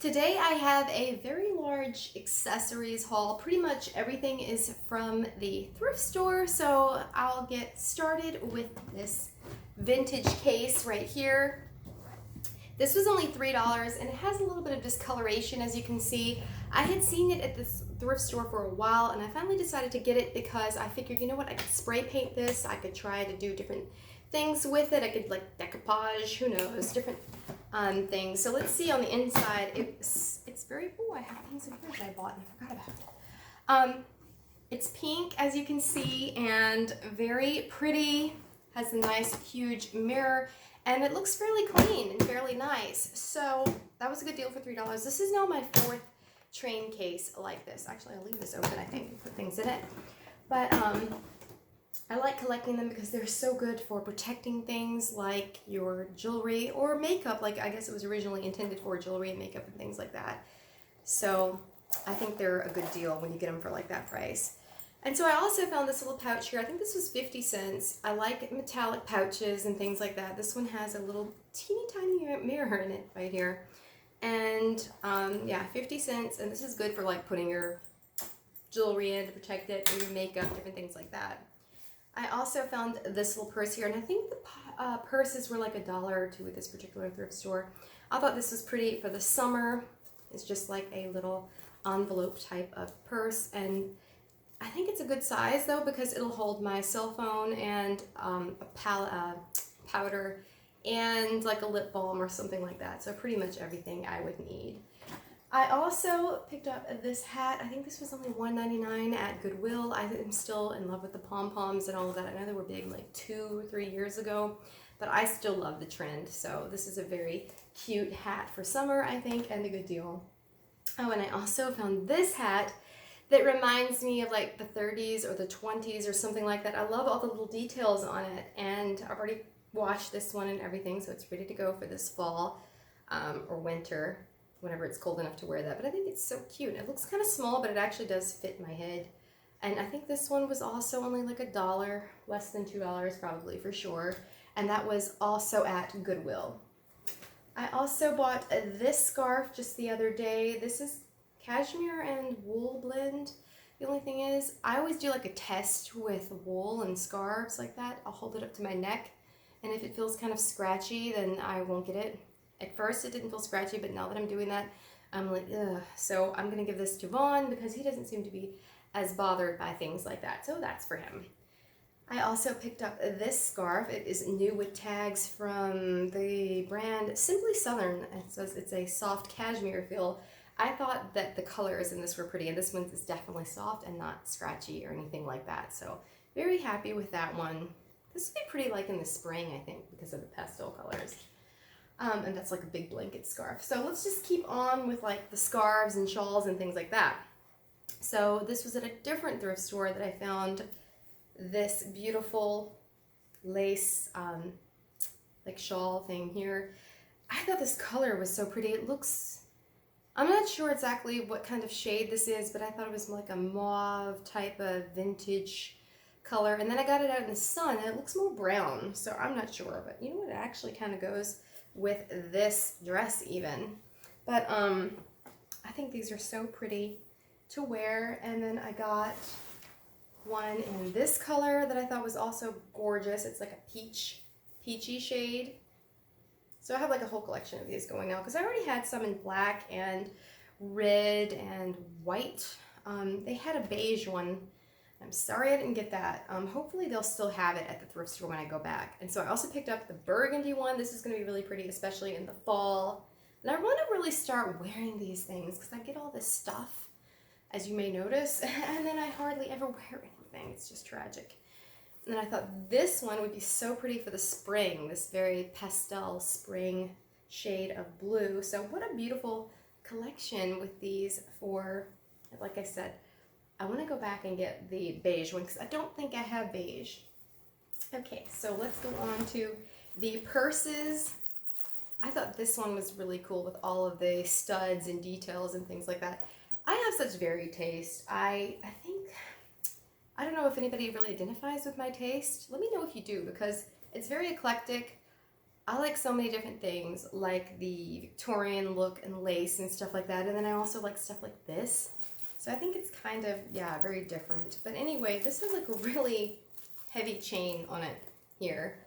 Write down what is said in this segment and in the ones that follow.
Today I have a very large accessories haul. Pretty much everything is from the thrift store, so I'll get started with this vintage case right here. This was only $3 and it has a little bit of discoloration, as you can see. I had seen it at this thrift store for a while and I finally decided to get it because I figured, you know what, I could spray paint this. I could try to do different things with it. I could like decoupage, who knows, different things. So let's see on the inside. It's very, oh, I have things in here that I bought and I forgot about. It's pink, as you can see, and very pretty. Has a nice huge mirror and it looks fairly clean and fairly nice. So that was a good deal for $3. This is now my fourth train case like this. Actually, I'll leave this open, I think, and put things in it. But I like collecting them because they're so good for protecting things like your jewelry or makeup. Like, I guess it was originally intended for jewelry and makeup and things like that. So I think they're a good deal when you get them for like that price. And so I also found this little pouch here. I think this was 50 cents. I like metallic pouches and things like that. This one has a little teeny tiny mirror in it right here. And yeah, 50 cents. And this is good for like putting your jewelry in to protect it, or your makeup, different things like that. I also found this little purse here, and I think the purses were like $1 or $2 at this particular thrift store. I thought this was pretty for the summer. It's just like a little envelope type of purse, and I think it's a good size though because it'll hold my cell phone and a powder and like a lip balm or something like that. So pretty much everything I would need. I also picked up this hat. I think this was only $1.99 at Goodwill. I am still in love with the pom-poms and all of that. I know they were big like 2 or 3 years ago, but I still love the trend. So this is a very cute hat for summer, I think, and a good deal. Oh, and I also found this hat that reminds me of like the 30s or the 20s or something like that. I love all the little details on it, and I've already washed this one and everything, so it's ready to go for this fall or winter, whenever it's cold enough to wear that. But I think it's so cute. It looks kind of small, but it actually does fit my head. And I think this one was also only like $1, less than $2 probably for sure. And that was also at Goodwill. I also bought this scarf just the other day. This is cashmere and wool blend. The only thing is, I always do like a test with wool and scarves like that. I'll hold it up to my neck, and if it feels kind of scratchy, then I won't get it. At first it didn't feel scratchy, but now that I'm doing that, I'm like, ugh. So I'm gonna give this to Vaughn because he doesn't seem to be as bothered by things like that. So that's for him. I also picked up this scarf. It is new with tags from the brand Simply Southern. It says it's a soft cashmere feel. I thought that the colors in this were pretty, and this one is definitely soft and not scratchy or anything like that. So very happy with that one. This would be pretty like in the spring, I think, because of the pastel colors. And that's like a big blanket scarf. So let's just keep on with like the scarves and shawls and things like that. So this was at a different thrift store that I found this beautiful lace like shawl thing here. I thought this color was so pretty. It looks, I'm not sure exactly what kind of shade this is, but I thought it was like a mauve type of vintage color. And then I got it out in the sun and it looks more brown. So I'm not sure, but you know what, it actually kind of goes with this dress even. But I think these are so pretty to wear. And then I got one in this color that I thought was also gorgeous. It's like a peachy shade. So I have like a whole collection of these going now because I already had some in black and red and white. They had a beige one. I'm sorry I didn't get that. Hopefully they'll still have it at the thrift store when I go back. And so I also picked up the burgundy one. This is going to be really pretty, especially in the fall. And I want to really start wearing these things because I get all this stuff, as you may notice, and then I hardly ever wear anything. It's just tragic. And I thought this one would be so pretty for the spring, this very pastel spring shade of blue. So what a beautiful collection with these for, like I said, I want to go back and get the beige one because I don't think I have beige. Okay, so let's go on to the purses. I thought this one was really cool with all of the studs and details and things like that. I have such varied taste. I think, I don't know if anybody really identifies with my taste. Let me know if you do because it's very eclectic. I like so many different things, like the Victorian look and lace and stuff like that. And then I also like stuff like this. So I think it's kind of, yeah, very different. But anyway, this has like a really heavy chain on it here.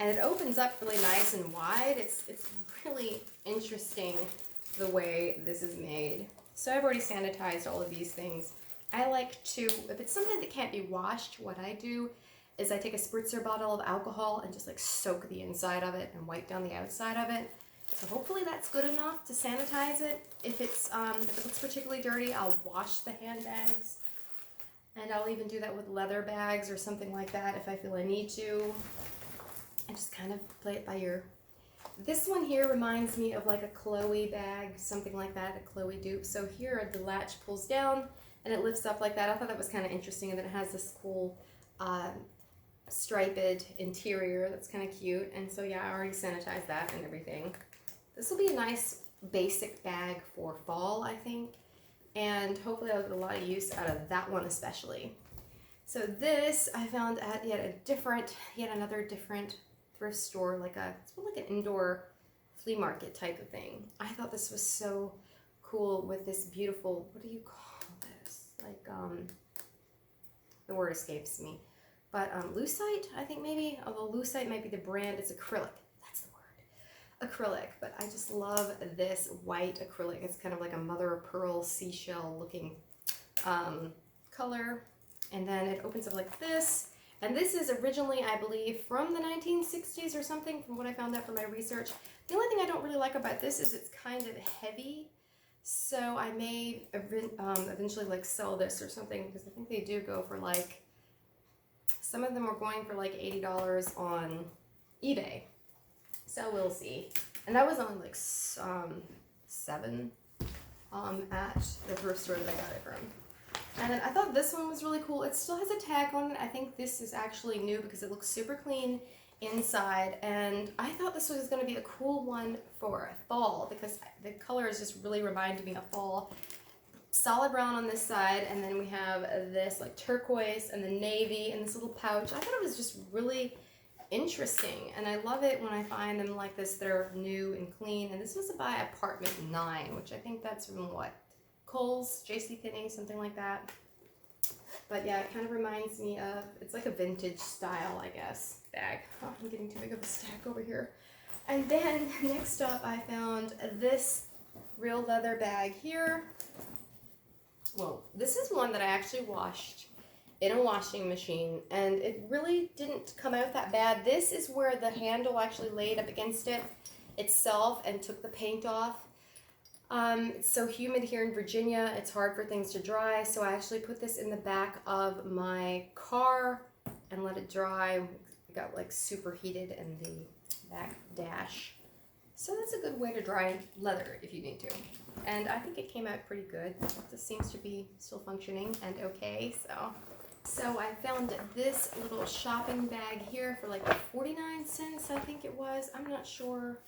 And it opens up really nice and wide. It's really interesting the way this is made. So I've already sanitized all of these things. I like to, if it's something that can't be washed, what I do is I take a spritzer bottle of alcohol and just like soak the inside of it and wipe down the outside of it. So hopefully that's good enough to sanitize it. If it looks particularly dirty, I'll wash the handbags. And I'll even do that with leather bags or something like that if I feel I need to. And just kind of play it by ear. This one here reminds me of like a Chloe bag, something like that, a Chloe dupe. So here the latch pulls down and it lifts up like that. I thought that was kind of interesting, and then it has this cool striped interior that's kind of cute. And so yeah, I already sanitized that and everything. This will be a nice basic bag for fall, I think, and hopefully I'll get a lot of use out of that one especially. So this I found at yet another different thrift store, it's more like an indoor flea market type of thing. I thought this was so cool with this beautiful, what do you call this? The word escapes me. But lucite, I think maybe, although lucite might be the brand, it's acrylic. That's the word. Acrylic, but I just love this white acrylic. It's kind of like a mother of pearl seashell looking color. And then it opens up like this. And this is originally, I believe, from the 1960s or something, from what I found out from my research. The only thing I don't really like about this is it's kind of heavy. So I may eventually like sell this or something, because I think they do go for like, some of them are going for like $80 on eBay. So we'll see. And that was only like $7 at the thrift store that I got it from. And then I thought this one was really cool. It still has a tag on it. I think this is actually new because it looks super clean inside. And I thought this was going to be a cool one for fall because the colors just really reminded me of fall. Solid brown on this side, and then we have this like turquoise and the navy and this little pouch. I thought it was just really interesting, and I love it when I find them like this. They're new and clean. And this was by Apartment 9, which I think that's from what, Kohl's, JCPenney, something like that. But yeah, it kind of reminds me of, it's like a vintage style, I guess, bag. Oh, I'm getting too big of a stack over here. And then next up I found this real leather bag here. Well, this is one that I actually washed in a washing machine, and it really didn't come out that bad. This is where the handle actually laid up against it itself and took the paint off. It's so humid here in Virginia, it's hard for things to dry, so I actually put this in the back of my car and let it dry. It got like super heated in the back dash. So that's a good way to dry leather if you need to. And I think it came out pretty good. This seems to be still functioning and okay, so I found this little shopping bag here for like 49 cents, I think it was. I'm not sure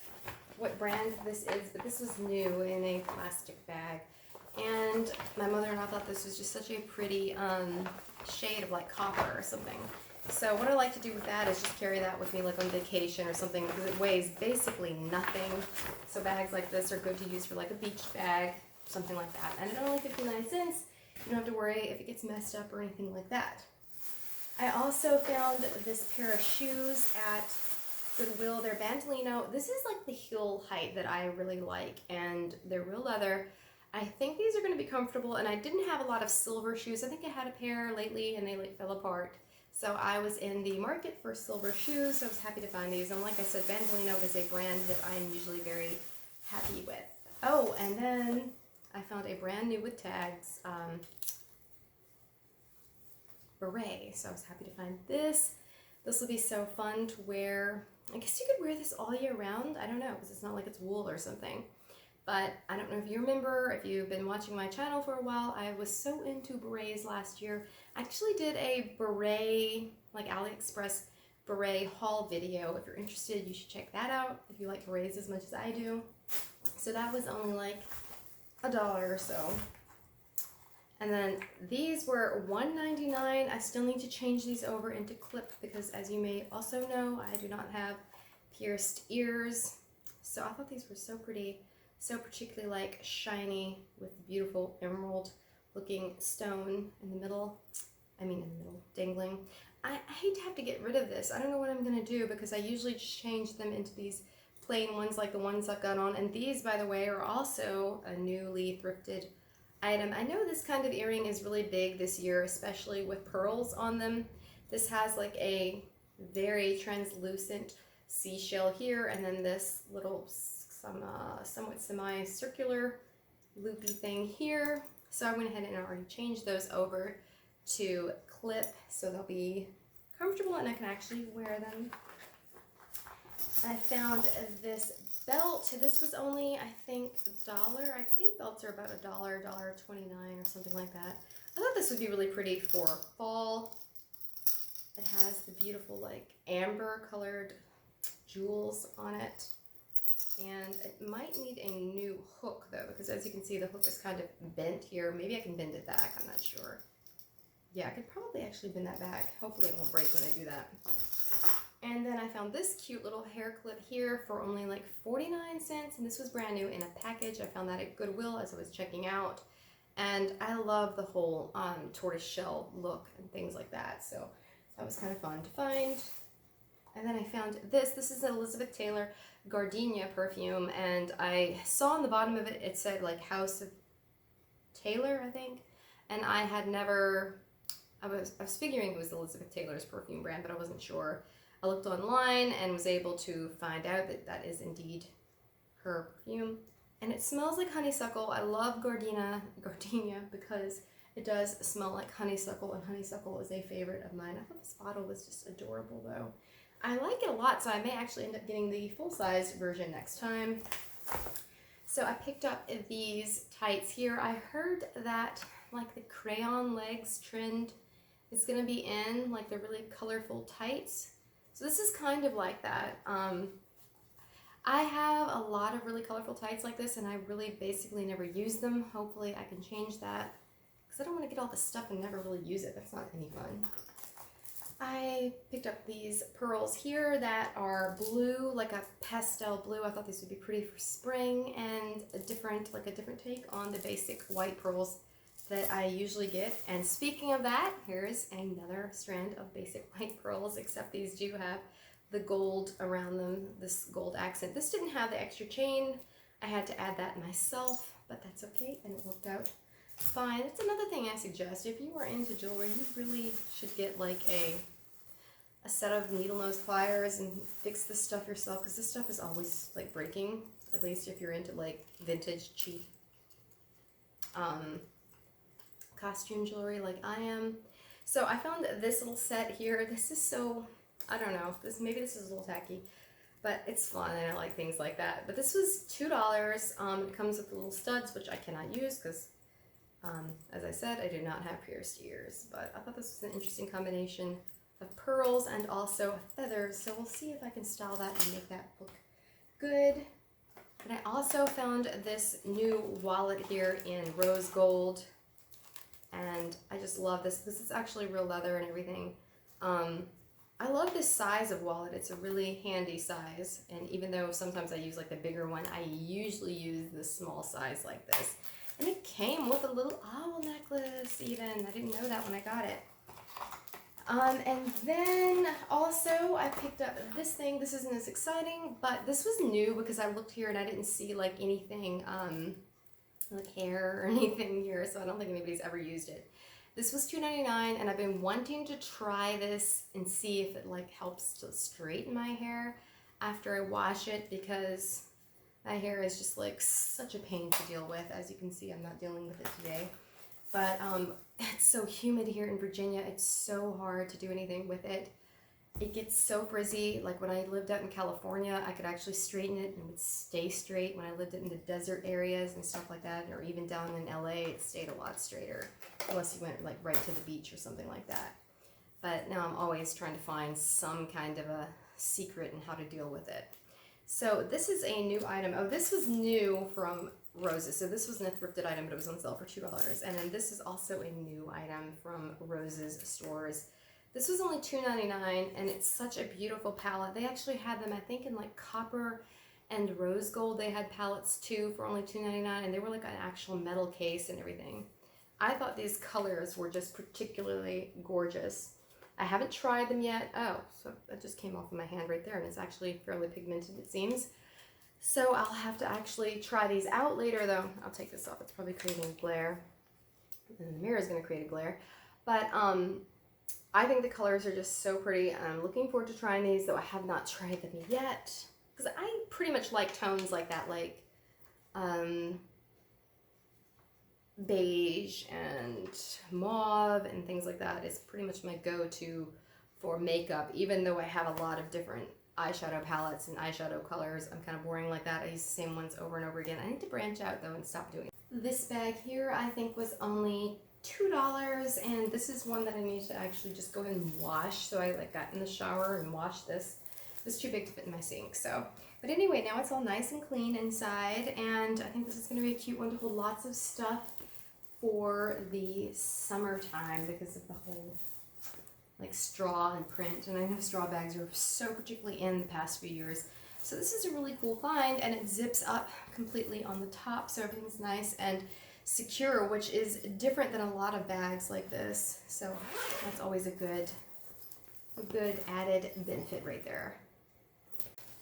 what brand this is, but this was new in a plastic bag. And my mother-in-law thought this was just such a pretty shade of like copper or something. So what I like to do with that is just carry that with me like on vacation or something, because it weighs basically nothing. So bags like this are good to use for like a beach bag, something like that. And it's only 59 cents. You don't have to worry if it gets messed up or anything like that. I also found this pair of shoes at Goodwill. They're Bandolino. This is like the heel height that I really like, and they're real leather. I think these are going to be comfortable, and I didn't have a lot of silver shoes. I think I had a pair lately and they like fell apart. So I was in the market for silver shoes, so I was happy to find these. And like I said, Bandolino is a brand that I'm usually very happy with. Oh, and then I found a brand new with tags beret. So I was happy to find this. This will be so fun to wear. I guess you could wear this all year round. I don't know, because it's not like it's wool or something. But I don't know if you remember, if you've been watching my channel for a while, I was so into berets last year. I actually did a beret, like AliExpress beret haul video. If you're interested, you should check that out if you like berets as much as I do. So that was only like $1 or so. And then these were $1.99. I still need to change these over into clip because, as you may also know, I do not have pierced ears. So I thought these were so pretty, so particularly like shiny with beautiful emerald looking stone in the middle. Dangling. I hate to have to get rid of this. I don't know what I'm gonna do because I usually just change them into these plain ones like the ones I've got on. And these, by the way, are also a newly thrifted item. I know this kind of earring is really big this year, especially with pearls on them. This has like a very translucent seashell here, and then this little somewhat semi-circular loopy thing here. So I went ahead and already changed those over to clip so they'll be comfortable and I can actually wear them. I found this belt. This was only, I think, $1. I think belts are about $1, $1.29 or something like that. I thought this would be really pretty for fall. It has the beautiful like amber colored jewels on it. And it might need a new hook though, because as you can see, the hook is kind of bent here. Maybe I can bend it back, I'm not sure. Yeah, I could probably actually bend that back. Hopefully it won't break when I do that. And then I found this cute little hair clip here for only like 49 cents. And this was brand new in a package. I found that at Goodwill as I was checking out. And I love the whole tortoise shell look and things like that. So that was kind of fun to find. And then I found this. This is an Elizabeth Taylor Gardenia perfume. And I saw on the bottom of it, it said like House of Taylor, I think. And I had never, I was figuring it was Elizabeth Taylor's perfume brand, but I wasn't sure. I looked online and was able to find out that that is indeed her perfume. And it smells like honeysuckle. I love Gardenia because it does smell like honeysuckle, and honeysuckle is a favorite of mine. I thought this bottle was just adorable though. I like it a lot, so I may actually end up getting the full-size version next time. So I picked up these tights here. I heard that like the crayon legs trend is gonna be in, like the really colorful tights. So this is kind of like that. I have a lot of really colorful tights like this, and I really basically never use them. Hopefully I can change that, because I don't want to get all this stuff and never really use it. That's not any fun. I picked up these pearls here that are blue, like a pastel blue. I thought these would be pretty for spring, and a different take on the basic white pearls that I usually get. And speaking of that, here's another strand of basic white pearls, except these do have the gold around them, this gold accent. This didn't have the extra chain. I had to add that myself, but that's okay, and it worked out fine. That's another thing I suggest. If you are into jewelry, you really should get like a set of needle nose pliers and fix this stuff yourself, because this stuff is always like breaking, at least if you're into like vintage cheap costume jewelry like I am. So I found this little set here. This is so, I don't know, maybe this is a little tacky, but it's fun and I like things like that. But this was $2. It comes with the little studs, which I cannot use because, as I said, I do not have pierced ears. But I thought this was an interesting combination of pearls and also feathers. So we'll see if I can style that and make that look good. And I also found this new wallet here in rose gold. And I just love this. This is actually real leather and everything. I love this size of wallet. It's a really handy size. And even though sometimes I use like the bigger one, I usually use the small size like this. And it came with a little owl necklace even. I didn't know that when I got it. And then also I picked up this thing. This isn't as exciting, but this was new because I looked here and I didn't see like anything, like hair or anything here, so I don't think anybody's ever used it. This was $2.99, and I've been wanting to try this and see if it like helps to straighten my hair after I wash it, because my hair is just like such a pain to deal with. As you can see, I'm not dealing with it today. But it's so humid here in Virginia. It's so hard to do anything with it. It gets so frizzy. Like when I lived out in California, I could actually straighten it and it would stay straight. When I lived in the desert areas and stuff like that, or even down in LA, it stayed a lot straighter, unless you went like right to the beach or something like that. But now I'm always trying to find some kind of a secret in how to deal with it. So this is a new item. Oh, this was new from Roses. So this wasn't a thrifted item, but it was on sale for $2. And then this is also a new item from Roses Stores. This was only $2.99, and it's such a beautiful palette. They actually had them, I think, in like copper and rose gold. They had palettes too for only $2.99, and they were like an actual metal case and everything. I thought these colors were just particularly gorgeous. I haven't tried them yet. Oh, so that just came off of my hand right there, and it's actually fairly pigmented, it seems. So I'll have to actually try these out later, though. I'll take this off. It's probably creating a glare. And the mirror is going to create a glare. But I think the colors are just so pretty. I'm looking forward to trying these, though I have not tried them yet. Because I pretty much like tones like that, like beige and mauve and things like that is pretty much my go-to for makeup, even though I have a lot of different eyeshadow palettes and eyeshadow colors. I'm kind of boring like that. I use the same ones over and over again. I need to branch out though and stop doing it. This bag here I think was only $2, and this is one that I need to actually just go ahead and wash. So I like got in the shower and washed this. It was too big to fit in my sink, so. But anyway, now it's all nice and clean inside, and I think this is going to be a cute one to hold lots of stuff for the summertime because of the whole like straw and print, and I know straw bags are so particularly in the past few years. So this is a really cool find, and it zips up completely on the top, so everything's nice and secure, which is different than a lot of bags like this. So that's always a good added benefit right there.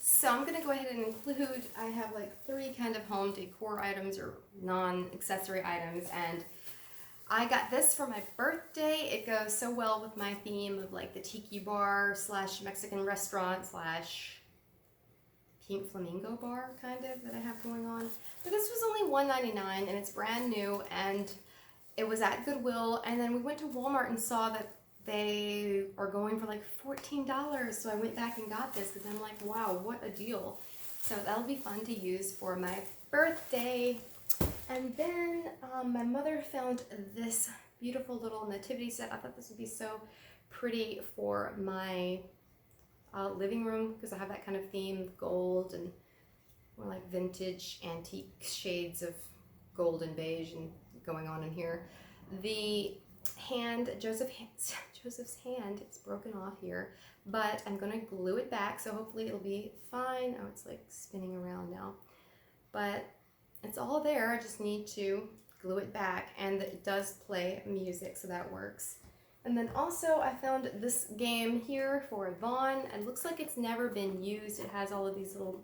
So I'm going to go ahead and include, I have like 3 kind of home decor items or non-accessory items, and I got this for my birthday. It goes so well with my theme of like the tiki bar slash Mexican restaurant slash pink flamingo bar kind of that I have going on. But this was only $1.99 and it's brand new, and it was at Goodwill, and then we went to Walmart and saw that they are going for like $14, so I went back and got this because I'm like, wow, what a deal. So that'll be fun to use for my birthday. And then my mother found this beautiful little nativity set. I thought this would be so pretty for my living room because I have that kind of theme, gold and more like vintage antique shades of gold and beige and going on in here. The hand, Joseph's hand, it's broken off here, but I'm gonna glue it back, so hopefully it'll be fine. Oh, it's like spinning around now, but it's all there. I just need to glue it back, and it does play music, so that works. And then also I found this game here for Yvonne. It looks like it's never been used. It has all of these little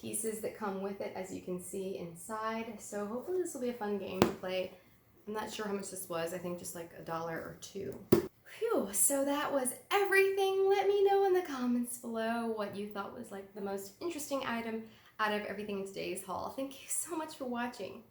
pieces that come with it, as you can see inside, so hopefully this will be a fun game to play. I'm not sure how much this was. I think just like $1 or $2. Phew, so that was everything. Let me know in the comments below what you thought was like the most interesting item out of everything in today's haul. Thank you so much for watching.